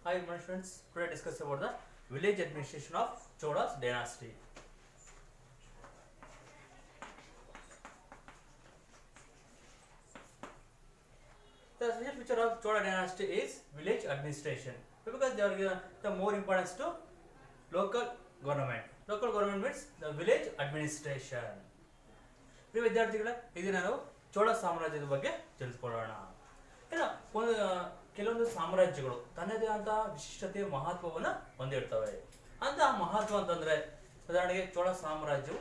Hi, my friends. Today discuss about the village administration of Cholas dynasty. The real feature of Chola dynasty is village administration because they are given the more importance to local government. Local government means the village administration. ಪ್ರಿಯ ವಿದ್ಯಾರ್ಥಿಗಳ ಇದನ್ನ ನಾವು ಚೋಳ ಸಾಮ್ರಾಜ್ಯದ ಬಗ್ಗೆ ತಿಳಿದುಕೊಳ್ಳೋಣ. ಇನ್ನು ಒಂದು ಕೆಲವೊಂದು ಸಾಮ್ರಾಜ್ಯಗಳು ತನ್ನದೇ ಆದಂತಹ ವಿಶಿಷ್ಟತೆ ಮಹತ್ವವನ್ನು ಹೊಂದಿರ್ತವೆ. ಅಂತಹ ಮಹತ್ವ ಅಂತಂದ್ರೆ ಉದಾಹರಣೆಗೆ ಚೋಳ ಸಾಮ್ರಾಜ್ಯವು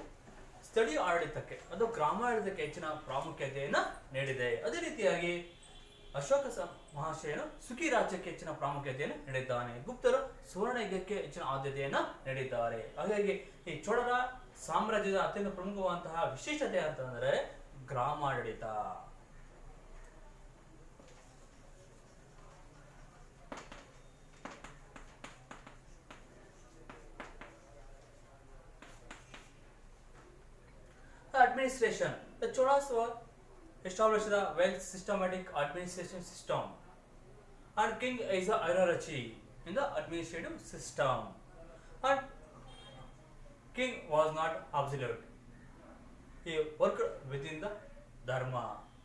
ಸ್ಥಳೀಯ ಆಡಳಿತಕ್ಕೆ ಅದು ಗ್ರಾಮಾಡಳಿತಕ್ಕೆ ಹೆಚ್ಚಿನ ಪ್ರಾಮುಖ್ಯತೆಯನ್ನು ನೀಡಿದೆ. ಅದೇ ರೀತಿಯಾಗಿ ಅಶೋಕ ಮಹಾಶಯನು ಸುಖಿ ರಾಜ್ಯಕ್ಕೆ ಹೆಚ್ಚಿನ ಪ್ರಾಮುಖ್ಯತೆಯನ್ನು ನೀಡಿದ್ದಾನೆ. ಗುಪ್ತರು ಸುವರ್ಣಯುಗಕ್ಕೆ ಹೆಚ್ಚಿನ ಆದ್ಯತೆಯನ್ನು ನೀಡಿದ್ದಾರೆ. ಹಾಗಾಗಿ ಈ ಚೋಳರ ಸಾಮ್ರಾಜ್ಯದ ಅತ್ಯಂತ ಪ್ರಮುಖವಾದಂತಹ ವಿಶೇಷತೆ ಅಂತಂದ್ರೆ ಗ್ರಾಮಾಡಳಿತ. Administration. The Cholas were established a well systematic administration system, and king is a hierarchy in the administrative system. And king was not absolute. He worked within the dharma,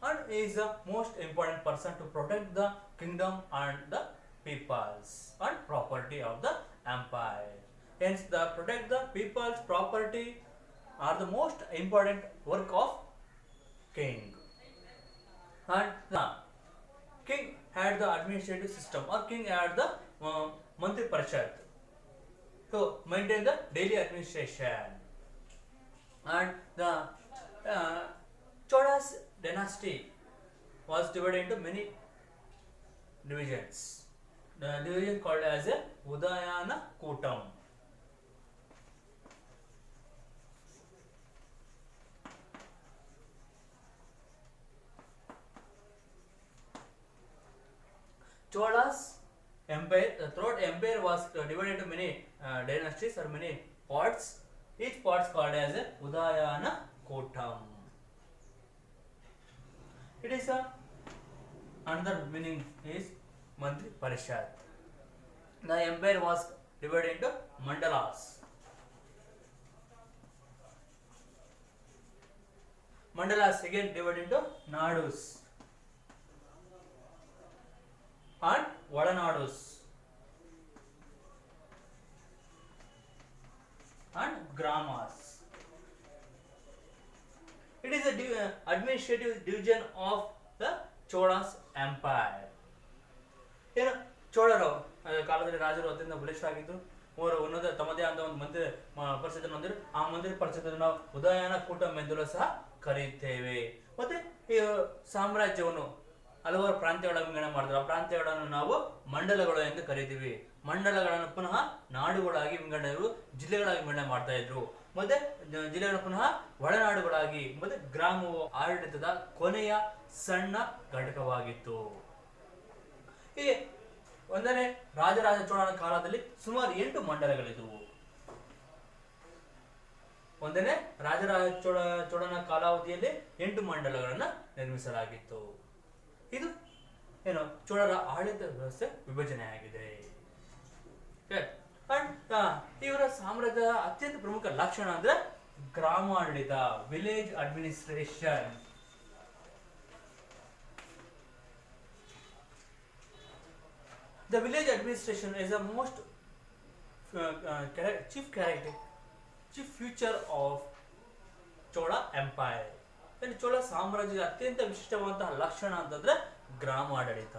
and he is the most important person to protect the kingdom and the peoples and property of the empire. Hence, the protect the people's property are the most important work of king. And the king had the administrative system, or king had the Mantri Parishad to maintain the daily administration. And the Cholas dynasty was divided into many divisions. The division called as a Udayana Kutam. Cholas empire, the throughout empire was divided into many dynasties or many parts. Each part called as a Udayana Kotam. It is a another meaning is Mantri Parishad. The empire was divided into mandalas. Mandalas again divided into nadus and Vadanadus and Gramas. It is a administrative division of the Cholas empire. ಏನು ಚೋಳರು ಕಾಲದಲ್ಲಿ ರಾಜರು ಅತ್ಯಂತ ಬಲಿಷ್ಠರಾಗಿದ್ದು ಅವರು ಉನ್ನತ ತಮ್ಮದೇ ಆದ ಒಂದು ಮಂತ್ರಿ ಪರಿಷತ್ತನ್ನು ಹೊಂದಿರು. ಆ ಮಂತ್ರಿ ಪರಿಷತ್ತನ್ನು ನಾವು ಉದಯನ ಕೂಟಂ ಎಂದಲೂ ಸಹ ಕರೆಯುತ್ತೇವೆ. ಮತ್ತೆ ಈ ಸಾಮ್ರಾಜ್ಯವನ್ನು ಹಲವಾರು ಪ್ರಾಂತ್ಯಗಳಾಗಿ ವಿಂಗಡಣೆ ಮಾಡ್ತಾರೆ. ಆ ಪ್ರಾಂತ್ಯಗಳನ್ನು ನಾವು ಮಂಡಲಗಳು ಎಂದು ಕರೀತೀವಿ. ಮಂಡಲಗಳನ್ನು ಪುನಃ ನಾಡುಗಳಾಗಿ ವಿಂಗಡಣೆ, ಜಿಲ್ಲೆಗಳಾಗಿ ವಿಂಗಡಣೆ ಮಾಡ್ತಾ ಇದ್ರು. ಮತ್ತೆ ಜಿಲ್ಲೆಗಳನ್ನು ಪುನಃ ಒಳನಾಡುಗಳಾಗಿ, ಮತ್ತೆ ಗ್ರಾಮವು ಆಡಳಿತದ ಕೊನೆಯ ಸಣ್ಣ ಘಟಕವಾಗಿತ್ತು. ಹೀಗೆ ಒಂದನೇ ರಾಜರಾಜ ಚೋಳನ ಕಾಲದಲ್ಲಿ ಸುಮಾರು 8 ಮಂಡಲಗಳಿದ್ದವು. ಒಂದನೇ ರಾಜರಾಜ ಚೋಳನ ಕಾಲಾವಧಿಯಲ್ಲಿ 8 ಮಂಡಲಗಳನ್ನು ನಿರ್ಮಿಸಲಾಗಿತ್ತು. ಇದು ಏನು ಚೋಳರ ಆಡಳಿತ ವ್ಯವಸ್ಥೆ ವಿಭಜನೆಯಾಗಿದೆ. ಇವರ ಸಾಮ್ರಾಜ್ಯದ ಅತ್ಯಂತ ಪ್ರಮುಖ ಲಕ್ಷಣ ಅಂದ್ರೆ ಗ್ರಾಮಾಡಳಿತ, village administration. The village administration is the most chief feature of Chola empire. Chola ಸಾಮ್ರಾಜ್ಯದ ಅತ್ಯಂತ ವಿಶಿಷ್ಟವಾದಂತಹ ಲಕ್ಷಣ ಅಂತಂದ್ರೆ ಗ್ರಾಮಾಡಳಿತ.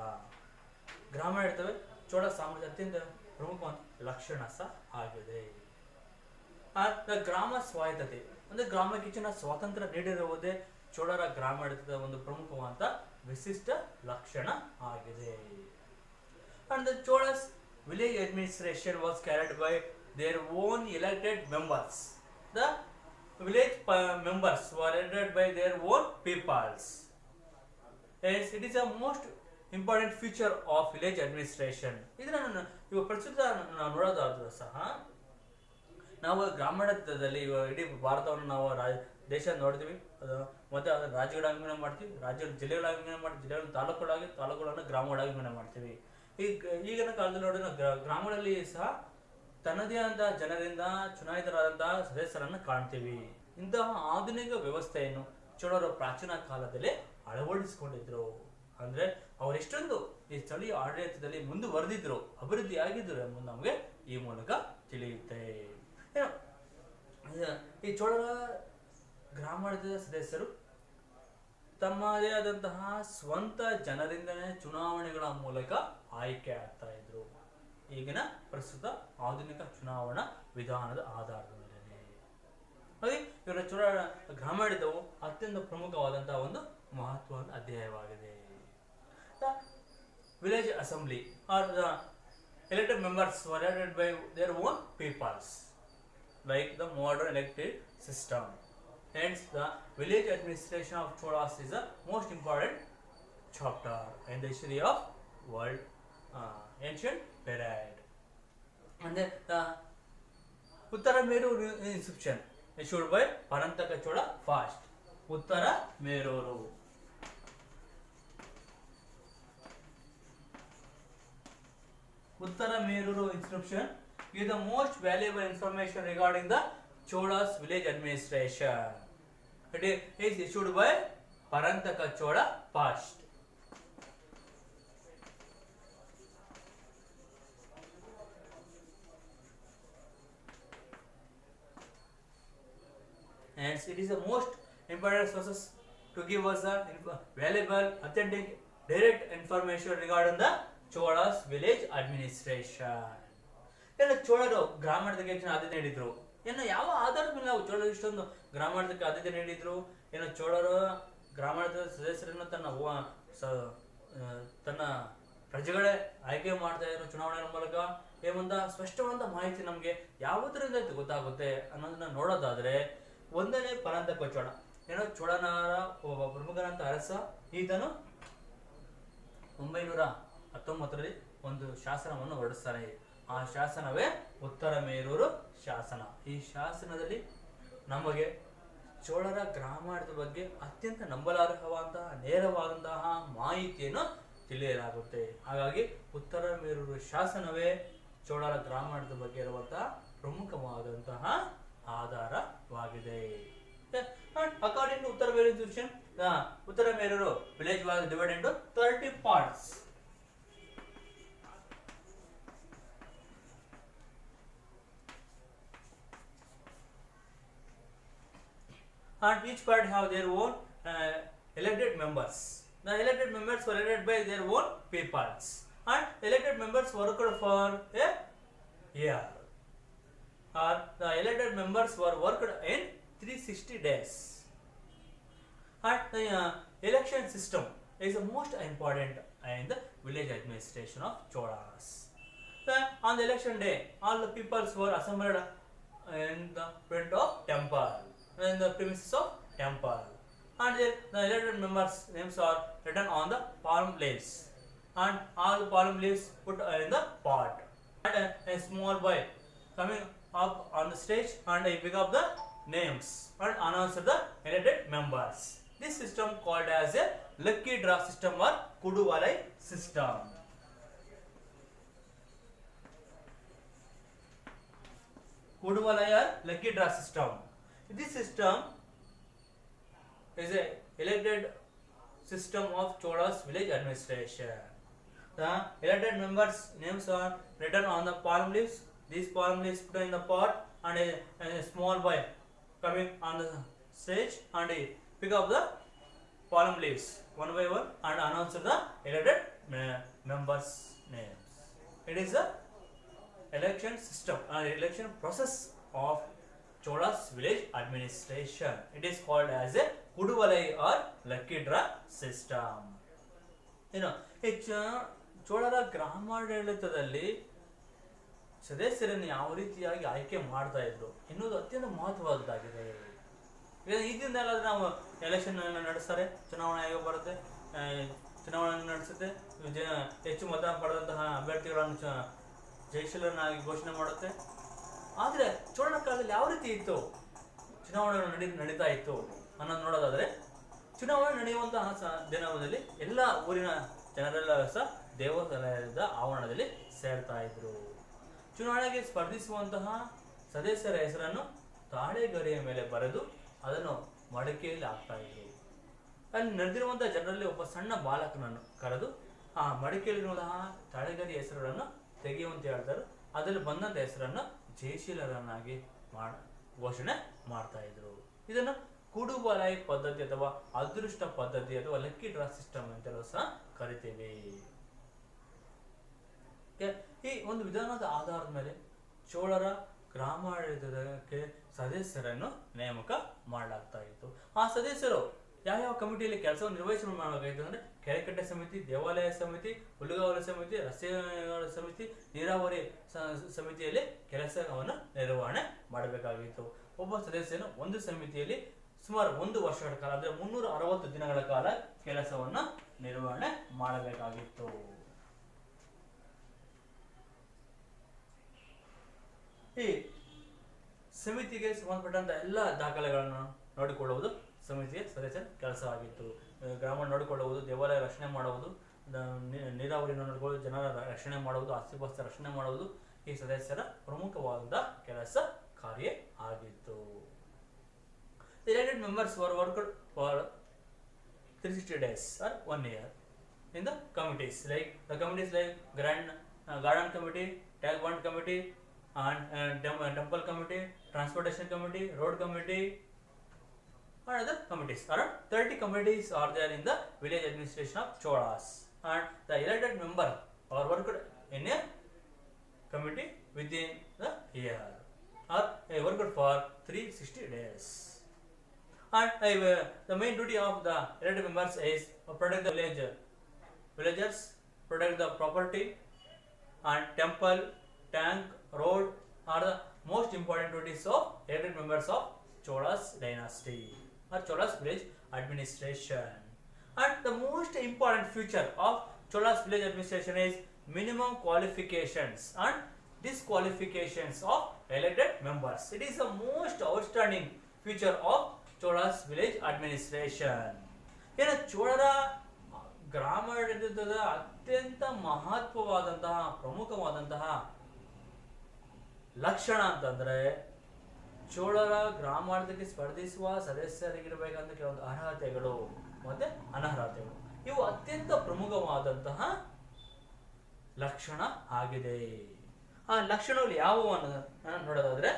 ಗ್ರಾಮಾಡಳಿತವೇ ಚೋಳ ಸಾಮ್ರಾಜ್ಯ ಅತ್ಯಂತ ಪ್ರಮುಖವಾದ ಲಕ್ಷಣ ಸಹ ಆಗಿದೆ. ಗ್ರಾಮ ಸ್ವಾಯತ್ತತೆ ಅಂದ್ರೆ ಗ್ರಾಮಕ್ಕೆ ಹೆಚ್ಚಿನ ಸ್ವಾತಂತ್ರ್ಯ ನೀಡಿರುವುದೇ ಚೋಳರ ಗ್ರಾಮಾಡಳಿತದ ಒಂದು ಪ್ರಮುಖವಾದ ವಿಶಿಷ್ಟ ಲಕ್ಷಣ ಆಗಿದೆ. And the Cholas village administration was carried by their own elected members. The village members were elected by their own peoples. Hence, it is a most important feature of village administration. ಇದನ್ನು ಇವಾಗ ಪ್ರಸ್ತುತ ನಾವು ನೋಡೋದಾದ್ರೂ ಸಹ ನಾವು ಗ್ರಾಮಾಡಳಿತದಲ್ಲಿ ಇಡೀ ಭಾರತವನ್ನು ನಾವು ದೇಶ ನೋಡ್ತೀವಿ. ಮತ್ತೆ ರಾಜ್ಯಗಳಾಗಿ ವಿಂಗಡಣೆ ಮಾಡ್ತೀವಿ, ರಾಜ್ಯಗಳು ಜಿಲ್ಲೆಗಳಾಗಿ ವಿಂಗಡಣೆ ಮಾಡ್ತೀವಿ, ಜಿಲ್ಲೆಗಳನ್ನು ತಾಲೂಕುಗಳಾಗಿ, ತಾಲೂಕುಗಳನ್ನು ಗ್ರಾಮಗಳಾಗಿ ವಿಂಗಡಣೆ ಮಾಡ್ತೀವಿ. ಈಗಿನ ಕಾಲದಲ್ಲಿ ನೋಡಿ ನಾವು ಗ್ರಾಮಗಳಲ್ಲಿ ಸಹ ತನ್ನದೇ ಆದ ಜನರಿಂದ ಚುನಾಯಿತರಾದಂತಹ ಸದಸ್ಯರನ್ನು ಕಾಣ್ತೀವಿ. ಇಂತಹ ಆಧುನಿಕ ವ್ಯವಸ್ಥೆಯನ್ನು ಚೋಳರು ಪ್ರಾಚೀನ ಕಾಲದಲ್ಲಿ ಅಳವಡಿಸಿಕೊಂಡಿದ್ರು. ಅಂದ್ರೆ ಅವರೆಷ್ಟೊಂದು ಈ ಸ್ಥಳೀಯ ಆಡಳಿತದಲ್ಲಿ ಮುಂದುವರೆದಿದ್ರು, ಅಭಿವೃದ್ಧಿ ಆಗಿದ್ರು ಎಂಬುದು ನಮಗೆ ಈ ಮೂಲಕ ತಿಳಿಯುತ್ತೆ. ಈ ಚೋಳರ ಗ್ರಾಮಾಡಳಿತದ ಸದಸ್ಯರು ತಮ್ಮದೇ ಆದಂತಹ ಸ್ವಂತ ಜನರಿಂದನೇ ಚುನಾವಣೆಗಳ ಮೂಲಕ ಆಯ್ಕೆ ಆಗ್ತಾ ಇದ್ರು. ಈಗಿನ ಪ್ರಸ್ತುತ ಆಧುನಿಕ ಚುನಾವಣಾ ವಿಧಾನದ ಆಧಾರದ ಮೇಲೆ ಹಾಗೆ ಇವರ ಚೋಳರ ಗ್ರಾಮಾಡಳಿತವು ಅತ್ಯಂತ ಪ್ರಮುಖವಾದಂತಹ ಒಂದು ಮಹತ್ವದ ಅಧ್ಯಾಯವಾಗಿದೆ. Village assembly are the elected members were elected by their own peoples, like the modern elected system. Hence, the village administration of Cholas is the most important chapter in the history of world ancient period. And then the Uttara Meruru inscription issued by Parantaka Chola first. Uttara Meruru. Uttara Meruru inscription is the most valuable information regarding the Chola's village administration. It is issued by Parantaka Chola first. Hence, it is the most important sources to give us a valuable, authentic, direct information regarding the Chola's village administration. ಎಲ್ಲ ಚೋಳರು ಗ್ರಾಮಾಡಳಿತಕ್ಕೆ ಹೆಚ್ಚಿನ ಆದ್ಯತೆ ನೀಡಿದ್ರು. ಏನು ಯಾವ ಆಧಾರದ ಮೇಲೆ ನಾವು ಚೋಳರು ಇಷ್ಟೊಂದು ಗ್ರಾಮಾಡಳಿತಕ್ಕೆ ಆದ್ಯತೆ ನೀಡಿದ್ರು? ಏನು ಚೋಳರು ಗ್ರಾಮಾಡಳಿತದ ಸದಸ್ಯರನ್ನು ತನ್ನ ಪ್ರಜೆಗಳೇ ಆಯ್ಕೆ ಮಾಡ್ತಾ ಇದ್ರು ಚುನಾವಣೆ ಮೂಲಕ ಎಂಬ ಸ್ಪಷ್ಟವಾದ ಮಾಹಿತಿ ನಮಗೆ ಯಾವುದರಿಂದ ಗೊತ್ತಾಗುತ್ತೆ ಅನ್ನೋದನ್ನ ನೋಡೋದಾದ್ರೆ, ಒಂದನೇ ಪರಾಂತಕ ಚೋಳ, ಏನೋ ಚೋಳನಾರ ಒಬ್ಬ ಪ್ರಮುಖನಂತ ಅರಸ. ಈತನು 919ರಲ್ಲಿ ಒಂದು ಶಾಸನವನ್ನು ಹೊರಡಿಸ್ತಾನೆ. ಆ ಶಾಸನವೇ ಉತ್ತರ ಮೇರೂರು ಶಾಸನ. ಈ ಶಾಸನದಲ್ಲಿ ನಮಗೆ ಚೋಳರ ಗ್ರಾಮಾಡಳಿತದ ಬಗ್ಗೆ ಅತ್ಯಂತ ನಂಬಲಾರ್ಹವಾದಂತಹ ನೇರವಾದಂತಹ ಮಾಹಿತಿಯನ್ನು ತಿಳಿಯಲಾಗುತ್ತೆ. ಹಾಗಾಗಿ ಉತ್ತರ ಮೇರೂರು ಶಾಸನವೇ ಚೋಳರ ಗ್ರಾಮಾಡಳಿತದ ಬಗ್ಗೆ ಇರುವಂತಹ ಪ್ರಮುಖವಾದಂತಹ ಆಧಾರವಾಗಿದೆ. ಅಕಾರ್ಡಿಂಗ್ ಟು ಉತ್ತರ ಮೇರೂರು institution, Uttaramerur village was divided into 30 parts. And each part have their own elected members. The elected members were elected by their own peoples, and elected members worked for a year. Or the elected members were worked in 360 days. And the election system is the most important in the village administration of Cholas. Then on the election day, all the peoples were assembled in the front of temple, in the premises of temple, and the elected members' names are written on the palm leaves, and all the palm leaves put in the pot. And a small boy coming up on the stage and he pick up the names and announce the elected members. This system called as a lucky draw system or Kuduvalai system. Kuduvalai or lucky draw system. This system is a elected system of Chola's village administration. The elected members' names are written on the palm leaves. These palm leaves put in the pot, and a small boy coming on the stage and he pick up the palm leaves one by one and announce the elected members' names. It is the election system, election process of Chola's village administration. It is called as a Kuduvalai or lucky draw system. ಚೋಳರ ಗ್ರಾಮಾಡಳಿತದಲ್ಲಿ ಸದಸ್ಯರನ್ನು ಯಾವ ರೀತಿಯಾಗಿ ಆಯ್ಕೆ ಮಾಡ್ತಾ ಇದ್ರು ಎನ್ನುವುದು ಅತ್ಯಂತ ಮಹತ್ವದ್ದಾಗಿದೆ. ಈಗಿಂದ ಎಲ್ಲಾದ್ರೂ ನಾವು ಎಲೆಕ್ಷನ್ ನಡೆಸ್ತಾರೆ, ಚುನಾವಣಾ ಆಯೋಗ ಬರುತ್ತೆ, ಚುನಾವಣೆ ನಡೆಸುತ್ತೆ, ಹೆಚ್ಚು ಮತ ಪಡೆದಂತಹ ಅಭ್ಯರ್ಥಿಗಳನ್ನು ಜಯಶೀಲರನ್ನಾಗಿ ಘೋಷಣೆ ಮಾಡುತ್ತೆ. ಆದರೆ ಚೋಳನ ಕಾಲದಲ್ಲಿ ಯಾವ ರೀತಿ ಇತ್ತು ಚುನಾವಣೆ ನಡೀತಾ ಇತ್ತು ಅನ್ನೋದು ನೋಡೋದಾದ್ರೆ, ಚುನಾವಣೆ ನಡೆಯುವಂತಹ ದಿನದಲ್ಲಿ ಎಲ್ಲ ಊರಿನ ಜನರೆಲ್ಲ ಸಹ ದೇವಾಲಯದ ಆವರಣದಲ್ಲಿ ಸೇರ್ತಾ ಇದ್ರು. ಚುನಾವಣೆಗೆ ಸ್ಪರ್ಧಿಸುವಂತಹ ಸದಸ್ಯರ ಹೆಸರನ್ನು ತಾಳೆಗರಿಯ ಮೇಲೆ ಬರೆದು ಅದನ್ನು ಮಡಿಕೆಯಲ್ಲಿ ಹಾಕ್ತಾ ಇದ್ರು. ಅಲ್ಲಿ ನಡೆದಿರುವಂತಹ ಜನರಲ್ಲಿ ಒಬ್ಬ ಸಣ್ಣ ಬಾಲಕನನ್ನು ಕರೆದು ಆ ಮಡಿಕೆಯಲ್ಲಿರುವಂತಹ ತಾಳೆಗರಿಯ ಹೆಸರುಗಳನ್ನು ತೆಗೆಯುವಂತೆ ಹೇಳ್ತಾರೆ. ಅದರಲ್ಲಿ ಬಂದಂತ ಹೆಸರನ್ನು ಜಯಶೀಲರನ್ನಾಗಿ ಘೋಷಣೆ ಮಾಡ್ತಾ ಇದ್ರು. ಇದನ್ನು ಕುಡುಬಲಾಯಿ ಪದ್ಧತಿ ಅಥವಾ ಅದೃಷ್ಟ ಪದ್ಧತಿ ಅಥವಾ ಲಕ್ಕಿ ಡ್ರಾ ಸಿಸ್ಟಮ್ ಅಂತಲೂ ಸಹ ಕರಿತೀವಿ. ಈ ಒಂದು ವಿಧಾನದ ಆಧಾರದ ಮೇಲೆ ಚೋಳರ ಗ್ರಾಮಾಡಳಿತಕ್ಕೆ ಸದಸ್ಯರನ್ನು ನೇಮಕ ಮಾಡಲಾಗ್ತಾ ಇತ್ತು. ಆ ಸದಸ್ಯರು ಯಾವ್ಯಾವ ಕಮಿಟಿಯಲ್ಲಿ ಕೆಲಸವನ್ನು ನಿರ್ವಹಿಸಲು ಮಾಡಬೇಕಾಗಿತ್ತು ಅಂದ್ರೆ ಕೆರೆಕಟ್ಟೆ ಸಮಿತಿ, ದೇವಾಲಯ ಸಮಿತಿ, ಹುಲ್ಲುಗಾವಲು ಸಮಿತಿ, ರಸ್ತೆಗಳ ಸಮಿತಿ, ನೀರಾವರಿ ಸಮಿತಿಯಲ್ಲಿ ಕೆಲಸವನ್ನು ನಿರ್ವಹಣೆ ಮಾಡಬೇಕಾಗಿತ್ತು. ಒಬ್ಬ ಸದಸ್ಯನು ಒಂದು ಸಮಿತಿಯಲ್ಲಿ ಸುಮಾರು 1 ವರ್ಷಗಳ ಕಾಲ ಅಂದ್ರೆ 360 ದಿನಗಳ ಕಾಲ ಕೆಲಸವನ್ನ ನಿರ್ವಹಣೆ ಮಾಡಬೇಕಾಗಿತ್ತು. ಈ ಸಮಿತಿಗೆ ಸಂಬಂಧಪಟ್ಟಂತ ಎಲ್ಲ ದಾಖಲೆಗಳನ್ನು ನೋಡಿಕೊಳ್ಳುವುದು ಸಮಿತಿಯ ಸದಸ್ಯರ ಕೆಲಸವಾಗಿತ್ತು. ಗ್ರಾಮ ನೋಡಿಕೊಳ್ಳುವುದು, ದೇವಾಲಯ ರಕ್ಷಣೆ ಮಾಡುವುದು, ನೀರಾವರಿಯನ್ನು ನೋಡಿಕೊಳ್ಳುವುದು, ಜನರ ರಕ್ಷಣೆ ಮಾಡುವುದು, ಆಸ್ತಿಪಾಸ್ತಿ ರಕ್ಷಣೆ ಮಾಡುವುದು ಈ ಸದಸ್ಯರ ಪ್ರಮುಖವಾದ ಕೆಲಸ ಕಾರ್ಯ ಆಗಿತ್ತು. The elected members were worked for 360 days or 1 year in the committees like garden committee, tag bond committee, and temple committee, transportation committee, road committee, and other committees. Around 30 committees are there in the village administration of Cholas, and the elected member are worked in a committee within the year or worked for 360 days. And the main duty of the elected members is to protect the villagers, protect the property, and temple, tank, road are the most important duties of elected members of Cholas dynasty or Cholas village administration. And the most important feature of Cholas village administration is minimum qualifications and disqualifications of elected members. It is the most outstanding feature of Cholas village administration. ಏನು ಚೋಳರ ಗ್ರಾಮಾಡಳಿತದ ಅತ್ಯಂತ ಮಹತ್ವವಾದಂತಹ ಪ್ರಮುಖವಾದಂತಹ ಲಕ್ಷಣ ಅಂತಂದ್ರೆ ಚೋಳರ ಗ್ರಾಮಾಡಳಿತಕ್ಕೆ ಸ್ಪರ್ಧಿಸುವ ಸದಸ್ಯರಿಗಿರಬೇಕಂತ ಕೆಲವೊಂದು ಅರ್ಹತೆಗಳು ಮತ್ತೆ ಅನರ್ಹತೆಗಳು, ಇವು ಅತ್ಯಂತ ಪ್ರಮುಖವಾದಂತಹ ಲಕ್ಷಣ ಆಗಿದೆ. ಆ ಲಕ್ಷಣಗಳು ಯಾವುವು ಅನ್ನೋದನ್ನ ನೋಡೋದಾದ್ರೆ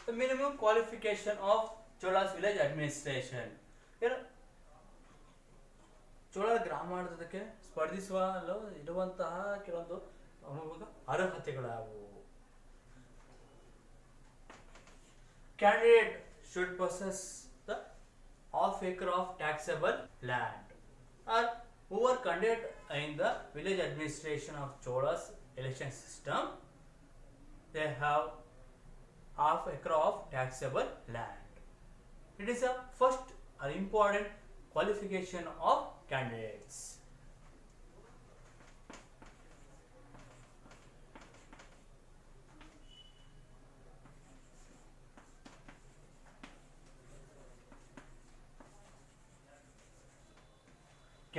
the minimum qualification of Cholas village administration. ಚೋಳರ ಗ್ರಾಮಾಡಳಿತಕ್ಕೆ ಸ್ಪರ್ಧಿಸಲು ಇರುವಂತಹ ಕೆಲವೊಂದು ಅರ್ಹತೆಗಳು ಯಾವುವು? Candidate should possess the half acre of taxable land, or who are candidate in the village administration of Cholas election system, they have half acre of taxable land. It is a first or important qualification of candidates.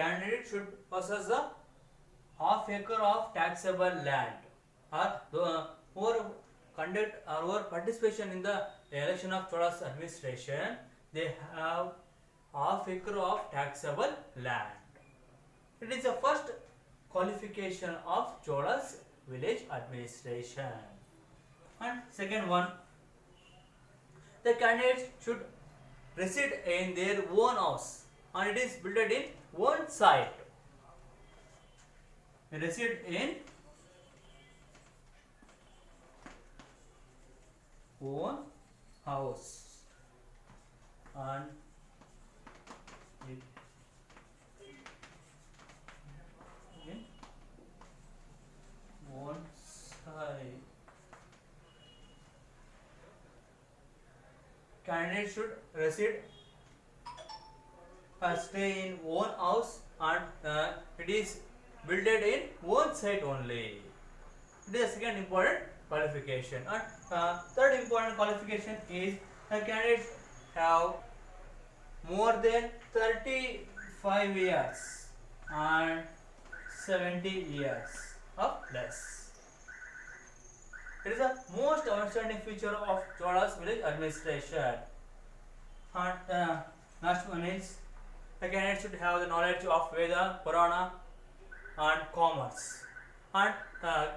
Candidate should possess the half acre of taxable land, or who are conduct or participation in the election of Cholas administration, they have half acre of taxable land. It is the first qualification of Cholas village administration. And second one, the candidates should reside in their own house and it is built in one site. They reside in own house and candidate should reside stay in own house and it is built in one site only. It is the second important qualification. And third important qualification is a candidate have more than 35 years and 70 years of less. It is the most outstanding feature of Chola's village administration. And last one is the candidate should have the knowledge of Veda, Purana, and commerce. And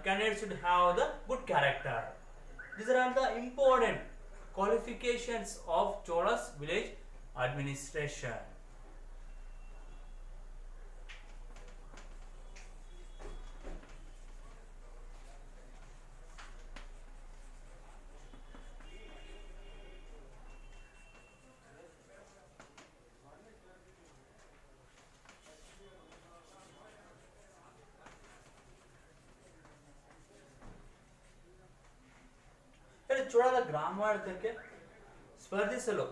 candidate should have the good character. These are all the important qualifications of Chola's village administration. ಇಲ್ಲಿ ಚೋಳದ ಗ್ರಾಮಾಡಳಿತಕ್ಕೆ ಸ್ಪರ್ಧಿಸಲು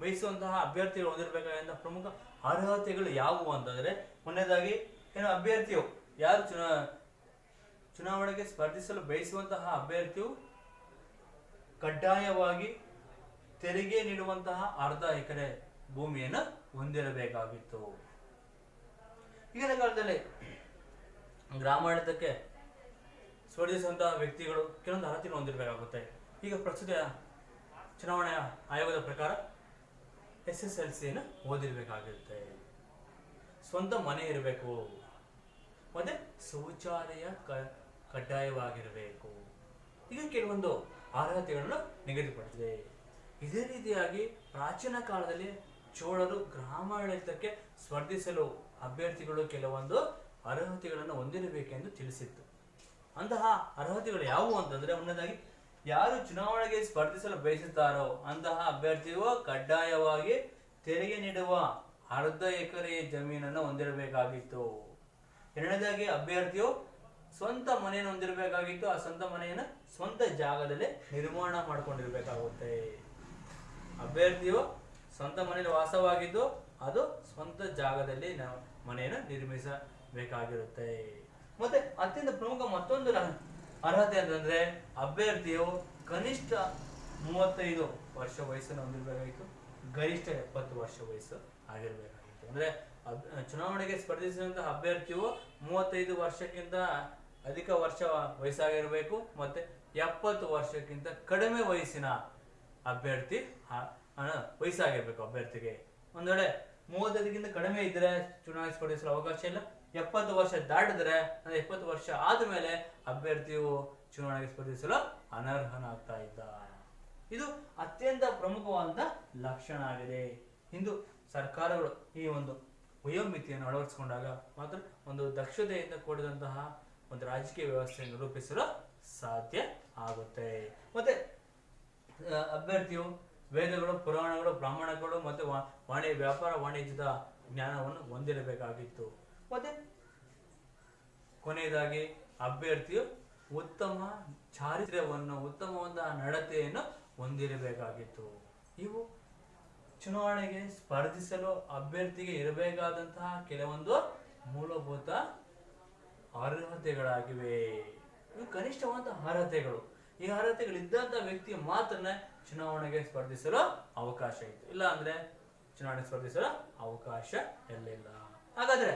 ಬಯಸುವಂತಹ ಅಭ್ಯರ್ಥಿಗಳು ಹೊಂದಿರಬೇಕಾದ ಪ್ರಮುಖ ಅರ್ಹತೆಗಳು ಯಾವುವು ಅಂತಂದ್ರೆ, ಮೊದಲನೇದಾಗಿ ಏನು ಅಭ್ಯರ್ಥಿಯು ಯಾರು ಚುನಾವಣೆಗೆ ಸ್ಪರ್ಧಿಸಲು ಬಯಸುವಂತಹ ಅಭ್ಯರ್ಥಿಯು ಕಡ್ಡಾಯವಾಗಿ ತೆರಿಗೆ ನೀಡುವಂತಹ ಅರ್ಧ ಎಕರೆ ಭೂಮಿಯನ್ನು ಹೊಂದಿರಬೇಕಾಗಿತ್ತು. ಈಗಿನ ಕಾಲದಲ್ಲಿ ಗ್ರಾಮಾಡಳಿತಕ್ಕೆ ಸ್ಪರ್ಧಿಸುವಂತಹ ವ್ಯಕ್ತಿಗಳು ಕೆಲವೊಂದು ಅರ್ಹತೆಯನ್ನು ಹೊಂದಿರಬೇಕಾಗುತ್ತೆ. ಈಗ ಪ್ರಸ್ತುತ ಚುನಾವಣಾ ಆಯೋಗದ ಪ್ರಕಾರ SSLCಯನ್ನು ಓದಿರಬೇಕಾಗಿರುತ್ತೆ, ಸ್ವಂತ ಮನೆ ಇರಬೇಕು, ಮತ್ತೆ ಶೌಚಾಲಯ ಕಡ್ಡಾಯವಾಗಿರಬೇಕು. ಈಗ ಕೆಲವೊಂದು ಅರ್ಹತೆಗಳನ್ನು ನಿಗದಿಪಡಿಸಿದೆ. ಇದೇ ರೀತಿಯಾಗಿ ಪ್ರಾಚೀನ ಕಾಲದಲ್ಲಿ ಚೋಳರು ಗ್ರಾಮಾಡಳಿತಕ್ಕೆ ಸ್ಪರ್ಧಿಸಲು ಅಭ್ಯರ್ಥಿಗಳು ಕೆಲವೊಂದು ಅರ್ಹತೆಗಳನ್ನು ಹೊಂದಿರಬೇಕೆಂದು ತಿಳಿಸಿತ್ತು. ಅಂತಹ ಅರ್ಹತೆಗಳು ಯಾವುವು ಅಂತಂದ್ರೆ, ಒಂದನೇದಾಗಿ ಯಾರು ಚುನಾವಣೆಗೆ ಸ್ಪರ್ಧಿಸಲು ಬಯಸುತ್ತಾರೋ ಅಂತಹ ಅಭ್ಯರ್ಥಿಯು ಕಡ್ಡಾಯವಾಗಿ ತೆರಿಗೆ ನೀಡುವ ಅರ್ಧ ಎಕರೆ ಜಮೀನನ್ನು ಹೊಂದಿರಬೇಕಾಗಿತ್ತು. ಎರಡನೇದಾಗಿ ಅಭ್ಯರ್ಥಿಯು ಸ್ವಂತ ಮನೆಯನ್ನು ಹೊಂದಿರಬೇಕಾಗಿತ್ತು. ಆ ಸ್ವಂತ ಮನೆಯನ್ನು ಸ್ವಂತ ಜಾಗದಲ್ಲಿ ನಿರ್ಮಾಣ ಮಾಡಿಕೊಂಡಿರ್ಬೇಕಾಗುತ್ತೆ. ಅಭ್ಯರ್ಥಿಯು ಸ್ವಂತ ಮನೆಯಲ್ಲಿ ವಾಸವಾಗಿದ್ದು ಅದು ಸ್ವಂತ ಜಾಗದಲ್ಲಿ ಮನೆಯನ್ನು ನಿರ್ಮಿಸಬೇಕಾಗಿರುತ್ತೆ. ಮತ್ತೆ ಅತ್ಯಂತ ಪ್ರಮುಖ ಮತ್ತೊಂದು ಅರ್ಹತೆ ಅಂತಂದ್ರೆ, ಅಭ್ಯರ್ಥಿಯು ಕನಿಷ್ಠ 35 ವರ್ಷ ವಯಸ್ಸನ್ನು ಹೊಂದಿರಬೇಕಾಗಿತ್ತು, ಗರಿಷ್ಠ 70 ವರ್ಷ ವಯಸ್ಸು ಆಗಿರಬೇಕಾಗಿತ್ತು. ಅಂದ್ರೆ ಚುನಾವಣೆಗೆ ಸ್ಪರ್ಧಿಸಿದಂತಹ ಅಭ್ಯರ್ಥಿಯು 35 ವರ್ಷಕ್ಕಿಂತ ಅಧಿಕ ವರ್ಷ ವಯಸ್ಸಾಗಿರಬೇಕು, ಮತ್ತೆ 70 ವರ್ಷಕ್ಕಿಂತ ಕಡಿಮೆ ವಯಸ್ಸಿನ ಅಭ್ಯರ್ಥಿ ವಯಸ್ಸಾಗಿರ್ಬೇಕು. ಅಭ್ಯರ್ಥಿಗೆ ಒಂದ್ ವೇಳೆ 35ಗಿಂತ ಕಡಿಮೆ ಇದ್ರೆ ಚುನಾವಣೆ ಸ್ಪರ್ಧಿಸಲು ಅವಕಾಶ ಇಲ್ಲ. 70 ವರ್ಷ ದಾಟಿದ್ರೆ, 70 ವರ್ಷ ಆದ್ಮೇಲೆ ಅಭ್ಯರ್ಥಿಯು ಚುನಾವಣೆಗೆ ಸ್ಪರ್ಧಿಸಲು ಅನರ್ಹನಾಗ್ತಾ ಇದ್ದ. ಇದು ಅತ್ಯಂತ ಪ್ರಮುಖವಾದ ಲಕ್ಷಣ ಆಗಿದೆ. ಇಂದು ಸರ್ಕಾರಗಳು ಈ ಒಂದು ವಯೋಮಿತಿಯನ್ನು ಅಳವಡಿಸಿಕೊಂಡಾಗ ಮಾತ್ರ ಒಂದು ದಕ್ಷತೆಯಿಂದ ಕೂಡಿದಂತಹ ಒಂದು ರಾಜಕೀಯ ವ್ಯವಸ್ಥೆಯನ್ನು ರೂಪಿಸಲು ಸಾಧ್ಯ ಆಗುತ್ತೆ. ಮತ್ತೆ ಅಭ್ಯರ್ಥಿಯು ವೇದಗಳು, ಪುರಾಣಗಳು, ಬ್ರಾಹ್ಮಣಗಳು ಮತ್ತು ವ್ಯಾಪಾರ ವಾಣಿಜ್ಯದ ಜ್ಞಾನವನ್ನು ಹೊಂದಿರಬೇಕಾಗಿತ್ತು. ಮತ್ತೆ ಕೊನೆಯದಾಗಿ ಅಭ್ಯರ್ಥಿಯು ಉತ್ತಮ ಚಾರಿತ್ರ್ಯವನ್ನು, ಉತ್ತಮವಾದ ನಡತೆಯನ್ನು ಹೊಂದಿರಬೇಕಾಗಿತ್ತು. ಇವು ಚುನಾವಣೆಗೆ ಸ್ಪರ್ಧಿಸಲು ಅಭ್ಯರ್ಥಿಗೆ ಇರಬೇಕಾದಂತಹ ಕೆಲವೊಂದು ಮೂಲಭೂತ ಅರ್ಹತೆಗಳಾಗಿವೆ. ಇವು ಕನಿಷ್ಠವಾದ ಅರ್ಹತೆಗಳು. ಈ ಅರ್ಹತೆಗಳಿದ್ದಂಥ ವ್ಯಕ್ತಿ ಮಾತ್ರ ಚುನಾವಣೆಗೆ ಸ್ಪರ್ಧಿಸಲು ಅವಕಾಶ ಇತ್ತು, ಇಲ್ಲ ಅಂದ್ರೆ ಚುನಾವಣೆಗೆ ಸ್ಪರ್ಧಿಸಲು ಅವಕಾಶ ಇರಲಿಲ್ಲ. ಹಾಗಾದ್ರೆ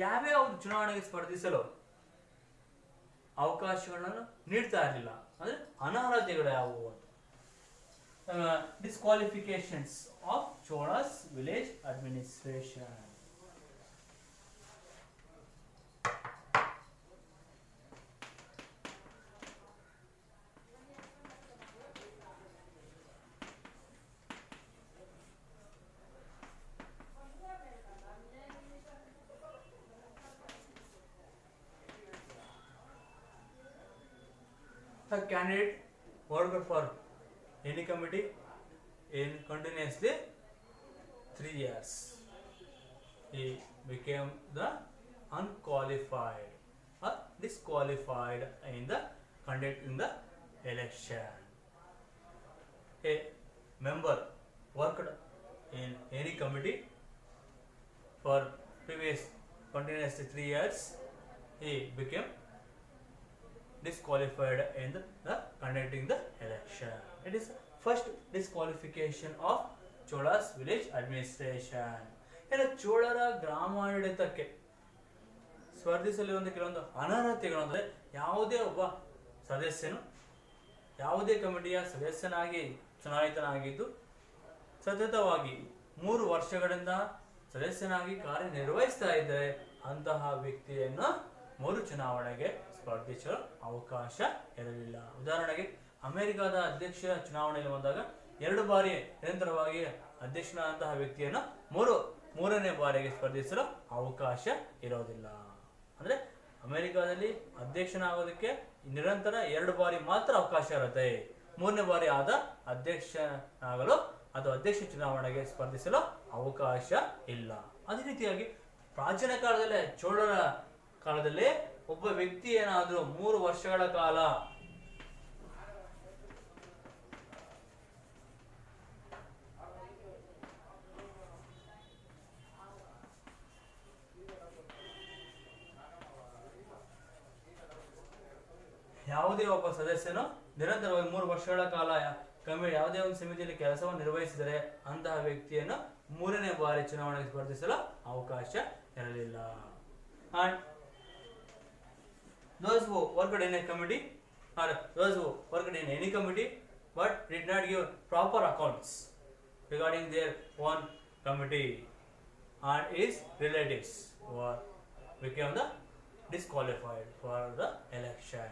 ಯಾವ್ಯಾವ ಚುನಾವಣೆಗೆ ಸ್ಪರ್ಧಿಸಲು ಅವಕಾಶಗಳನ್ನು ನೀಡ್ತಾ ಇರಲಿಲ್ಲ ಅಂದ್ರೆ ಅನರ್ಹತೆಗಳು ಯಾವುವು ಅಂತ. Disqualifications of Cholas village administration. A candidate worked for any committee in continuously 3 years. He became the unqualified or disqualified in the conduct in the election. A member worked in any committee for previous continuously 3 years, he became disqualified in the conducting the election. It is first disqualification of Chola's village administration. ಇನ್ನು ಚೋಳರ ಗ್ರಾಮಾಡಳಿತಕ್ಕೆ ಸ್ಪರ್ಧಿಸಲಿರುವಂತಹ ಕೆಲವೊಂದು ಅನರ್ಹತೆಗಳು ಅಂದರೆ ಯಾವುದೇ ಒಬ್ಬ ಸದಸ್ಯನು ಯಾವುದೇ ಕಮಿಟಿಯ ಸದಸ್ಯನಾಗಿ ಚುನಾಯಿತನಾಗಿದ್ದು ಸತತವಾಗಿ 3 ವರ್ಷಗಳಿಂದ ಸದಸ್ಯನಾಗಿ ಕಾರ್ಯನಿರ್ವಹಿಸ್ತಾ ಇದ್ದರೆ ಅಂತಹ ವ್ಯಕ್ತಿಯನ್ನು ಮರು ಚುನಾವಣೆಗೆ ಸ್ಪರ್ಧಿಸಲು ಅವಕಾಶ ಇರಲಿಲ್ಲ. ಉದಾಹರಣೆಗೆ ಅಮೆರಿಕದ ಅಧ್ಯಕ್ಷ ಚುನಾವಣೆಯಲ್ಲಿ ಬಂದಾಗ 2 ಬಾರಿ ನಿರಂತರವಾಗಿ ಅಧ್ಯಕ್ಷನಾದಂತಹ ವ್ಯಕ್ತಿಯನ್ನು ಮೂರನೇ ಬಾರಿಗೆ ಸ್ಪರ್ಧಿಸಲು ಅವಕಾಶ ಇರೋದಿಲ್ಲ. ಅಂದರೆ ಅಮೆರಿಕದಲ್ಲಿ ಅಧ್ಯಕ್ಷನಾಗೋದಕ್ಕೆ ನಿರಂತರ 2 ಬಾರಿ ಮಾತ್ರ ಅವಕಾಶ ಇರುತ್ತೆ. 3ನೇ ಬಾರಿ ಆದ ಅಧ್ಯಕ್ಷನಾಗಲು ಅಥವಾ ಅಧ್ಯಕ್ಷ ಚುನಾವಣೆಗೆ ಸ್ಪರ್ಧಿಸಲು ಅವಕಾಶ ಇಲ್ಲ. ಅದೇ ರೀತಿಯಾಗಿ ಪ್ರಾಚೀನ ಕಾಲದಲ್ಲೇ ಚೋಳರ ಕಾಲದಲ್ಲಿ ಒಬ್ಬ ವ್ಯಕ್ತಿ ಏನಾದರೂ 3 ವರ್ಷಗಳ ಕಾಲ ಯಾವುದೇ ಒಬ್ಬ ಸದಸ್ಯನು ನಿರಂತರವಾಗಿ 3 ವರ್ಷಗಳ ಕಾಲ ಯಾವುದೇ ಒಂದು ಸಮಿತಿಯಲ್ಲಿ ಕೆಲಸವನ್ನು ನಿರ್ವಹಿಸಿದರೆ ಅಂತಹ ವ್ಯಕ್ತಿಯನ್ನು 3ನೇ ಬಾರಿ ಚುನಾವಣೆಗೆ ಸ್ಪರ್ಧಿಸಲು ಅವಕಾಶ ಇರಲಿಲ್ಲ. And those who worked in a committee or those who worked in any committee but did not give proper accounts regarding their own committee and his relatives were became the disqualified for the election.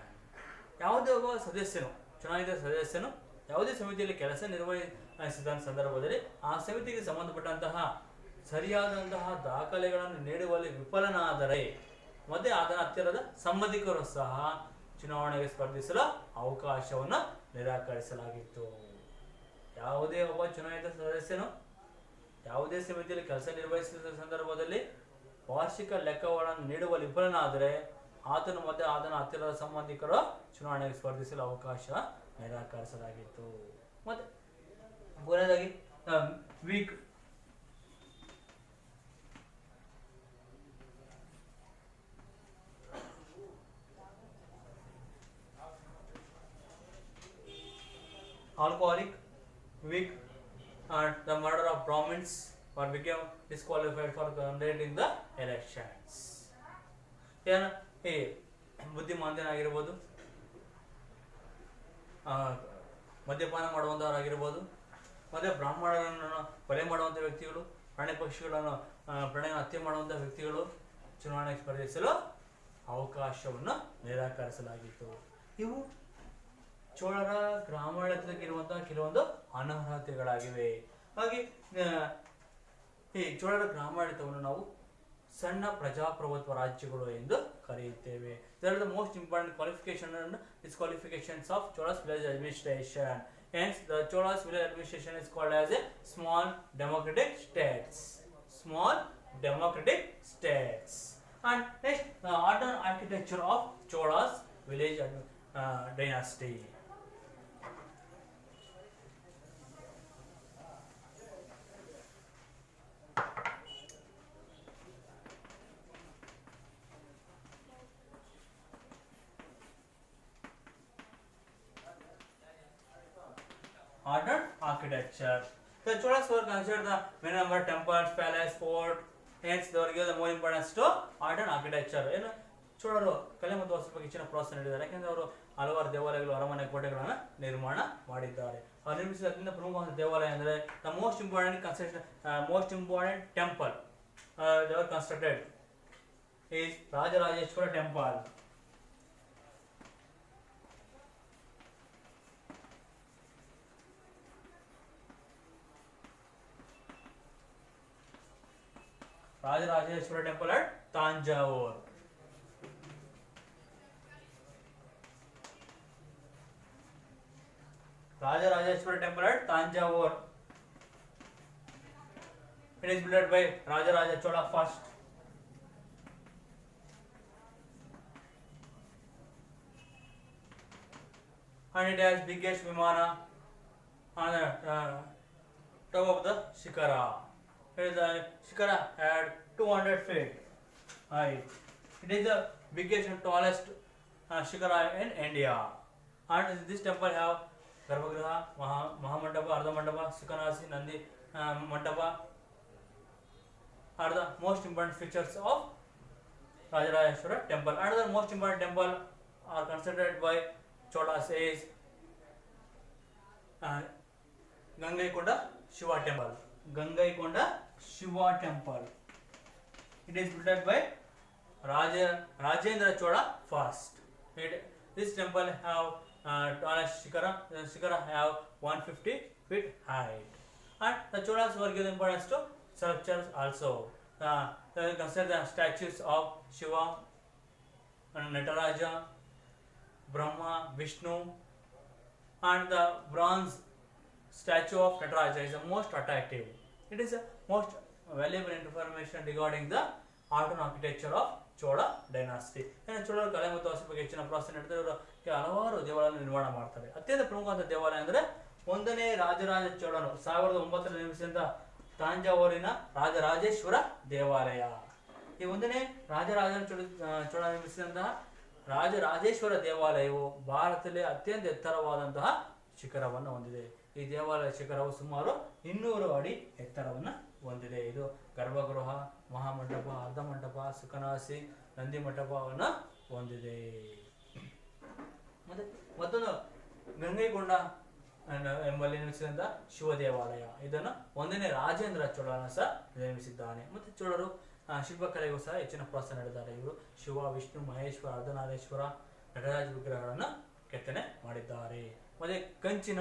ಯಾವುದೇ ಒಬ್ಬ ಸದಸ್ಯನು ಚುನಾಯಿತ ಸದಸ್ಯನು ಯಾವುದೇ ಸಮಿತಿಯಲ್ಲಿ ಕೆಲಸ ನಿರ್ವಹಿಸಿದ ಸಂದರ್ಭದಲ್ಲಿ ಆ ಸಮಿತಿಗೆ ಸಂಬಂಧಪಟ್ಟಂತಹ ಸರಿಯಾದಂತಹ ದಾಖಲೆಗಳನ್ನು ನೀಡುವಲ್ಲಿ ವಿಫಲನಾದರೆ ಮತ್ತೆ ಅದರ ಹತ್ತಿರದ ಸಂಬಂಧಿಕರು ಸಹ ಚುನಾವಣೆಗೆ ಸ್ಪರ್ಧಿಸಲು ಅವಕಾಶವನ್ನು ನಿರಾಕರಿಸಲಾಗಿತ್ತು. ಯಾವುದೇ ಒಬ್ಬ ಚುನಾಯಿತ ಸದಸ್ಯನು ಯಾವುದೇ ಸಮಿತಿಯಲ್ಲಿ ಕೆಲಸ ನಿರ್ವಹಿಸಿದ ಸಂದರ್ಭದಲ್ಲಿ ವಾರ್ಷಿಕ ಲೆಕ್ಕಗಳನ್ನು ನೀಡುವಲ್ಲಿ ವಿಫಲನಾದರೆ ಆತನು ಮತ್ತೆ ಆತನ ಹತ್ತಿರದ ಸಂಬಂಧಿಕರು ಚುನಾವಣೆಗೆ ಸ್ಪರ್ಧಿಸಲು ಅವಕಾಶ ನಿರಾಕರಿಸಲಾಗಿತ್ತು. ಮತ್ತೆ ಕೊನೆಯದಾಗಿ weak alcoholic, weak, and the murder of Brahmins were became disqualified for conducting the elections. ಏನು ಈ ಬುದ್ಧಿಮಾಂದ್ಯನಾಗಿರ್ಬೋದು, ಮದ್ಯಪಾನ ಮಾಡುವಂಥವರಾಗಿರ್ಬೋದು, ಮತ್ತು ಬ್ರಾಹ್ಮಣರನ್ನು ಕೊಲೆ ಮಾಡುವಂಥ ವ್ಯಕ್ತಿಗಳು, ಪ್ರಾಣಿ ಪಕ್ಷಿಗಳನ್ನು ಹತ್ಯೆ ಮಾಡುವಂಥ ವ್ಯಕ್ತಿಗಳು ಚುನಾವಣೆಗೆ ಸ್ಪರ್ಧಿಸಲು ಅವಕಾಶವನ್ನು ನಿರಾಕರಿಸಲಾಗಿತ್ತು. ಇವು ಚೋಳರ ಗ್ರಾಮಾಡಳಿತಕ್ಕಿರುವಂತಹ ಕೆಲವೊಂದು ಅನರ್ಹತೆಗಳಾಗಿವೆ. ಹಾಗೆ ಈ ಚೋಳರ ಗ್ರಾಮಾಡಳಿತವನ್ನು ನಾವು ಸಣ್ಣ ಪ್ರಜಾಪ್ರಭುತ್ವ ರಾಜ್ಯಗಳು ಎಂದು ಕರೆಯುತ್ತೇವೆ. These are the most important qualification and disqualifications of Chola's village administration. Hence, the Chola's village administration is called as a small democratic states. Small democratic states. And next, the modern architecture of Chola's village dynasty. Modern architecture. The Cholas were considered the many number of temples, palace, fort. Hence, they were given the more importance to modern architecture. ಏನು ಚೋಳರು ಕಲೆ ಮತ್ತು ವಾಸ್ತುಶಿಲ್ಪಕ್ಕೆ ಹೆಚ್ಚಿನ ಪ್ರೋತ್ಸಾಹ ನೀಡಿದ್ದಾರೆ. ಯಾಕೆಂದರೆ ಅವರು ಹಲವಾರು ದೇವಾಲಯಗಳು, ಅರಮನೆ, ಕೋಟೆಗಳನ್ನು ನಿರ್ಮಾಣ ಮಾಡಿದ್ದಾರೆ. ಅವರು ನಿರ್ಮಿಸಿದ ಅತ್ಯಂತ ಪ್ರಮುಖವಾದ ದೇವಾಲಯ ಅಂದರೆ the most important temple they were constructed is Rajarajeshwara temple. Rajarajeshwara temple at Tanjavur. Rajarajeshwara temple at Tanjavur. It is built by Rajaraja Chola first. And it has biggest Vimana and top of the Shikara. Here is the Shikara had 200 feet height. It is the biggest and tallest Shikara in India. And this temple have Garbhagriha, Mahamandapa, Ardha Mandapa, Sukanasi, Nandi Mandapa are the most important features of Rajarajeshwara temple. Another most important temple are considered by Cholas is Gangaikonda Shiva temple. Gangaikonda Shiva temple. It is built by Rajendra Chola first. This temple have tallest Shikara. The Shikara have 150 feet height. And the Cholas were given importance to sculptures also. They consider the statues of Shiva, Nataraja, Brahma, Vishnu, and the bronze statue of Nataraja is the most attractive. It is the most valuable information regarding the art and architecture of Chola dynasty. ಇನ್ನು ಚೋಳರ ಕಲೆ ಮತ್ತು ವಾಸ್ತುಶಿಲ್ಪ ಬಗ್ಗೆ ಹೆಚ್ಚಿನ ಪ್ರಾಶಸ್ತ್ಯ ನಡೆದರೆ ಇವರು ಹಲವಾರು ದೇವಾಲಯ ನಿರ್ಮಾಣ ಮಾಡ್ತಾರೆ. ಅತ್ಯಂತ ಪ್ರಮುಖವಾದ ದೇವಾಲಯ ಅಂದರೆ ಒಂದನೇ ರಾಜರಾಜ ಚೋಳನು 1900 ನಿರ್ಮಿಸಿದ ತಾಂಜಾವೂರಿನ ರಾಜರಾಜೇಶ್ವರ ದೇವಾಲಯ. ಈ ಒಂದನೇ ರಾಜರಾಜ ಚೋಳ ನಿರ್ಮಿಸಿದಂತಹ ರಾಜರಾಜೇಶ್ವರ ದೇವಾಲಯವು ಭಾರತದಲ್ಲಿ ಅತ್ಯಂತ ಎತ್ತರವಾದಂತಹ ಶಿಖರವನ್ನು ಹೊಂದಿದೆ. ಈ ದೇವಾಲಯ ಶಿಖರವು ಸುಮಾರು 200 ಅಡಿ ಎತ್ತರವನ್ನು ಹೊಂದಿದೆ. ಇದು ಗರ್ಭಗೃಹ, ಮಹಾಮಂಟಪ, ಅರ್ಧ ಮಂಟಪ, ಸುಕನಾಸಿ, ನಂದಿ ಮಂಟಪವನ್ನು ಹೊಂದಿದೆ. ಮತ್ತೆ ಮತ್ತೊಂದು ಗಂಗೈಕೊಂಡ ಎಂಬಲ್ಲಿ ನಿರ್ಮಿಸಿದಂತಹ ಶಿವ ದೇವಾಲಯ, ಇದನ್ನು ಒಂದನೇ ರಾಜೇಂದ್ರ ಚೋಳನ ಸಹ ನಿರ್ಮಿಸಿದ್ದಾನೆ. ಮತ್ತೆ ಚೋಳರು ಶಿಲ್ಪಕಲೆಗೂ ಸಹ ಹೆಚ್ಚಿನ ಪ್ರೋತ್ಸಾಹ ನೀಡಿದ್ದಾರೆ. ಇವರು ಶಿವ, ವಿಷ್ಣು, ಮಹೇಶ್ವರ, ಅರ್ಧನಾರೀಶ್ವರ, ನಟರಾಜ ವಿಗ್ರಹಗಳನ್ನು ಕೆತ್ತನೆ ಮಾಡಿದ್ದಾರೆ. ಮತ್ತೆ ಕಂಚಿನ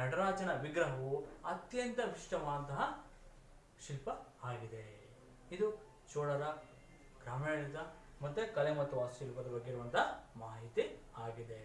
ನಟರಾಜನ ವಿಗ್ರಹವು ಅತ್ಯಂತ ವಿಶಿಷ್ಟವಾದಂತಹ ಶಿಲ್ಪ ಆಗಿದೆ. ಇದು ಚೋಳರ ಗ್ರಾಮೀಣಾಡಳಿತ ಮತ್ತೆ ಕಲೆ ಮತ್ತು ವಾಸ್ತುಶಿಲ್ಪದ ಬಗ್ಗೆ ಇರುವಂತಹ ಮಾಹಿತಿ ಆಗಿದೆ.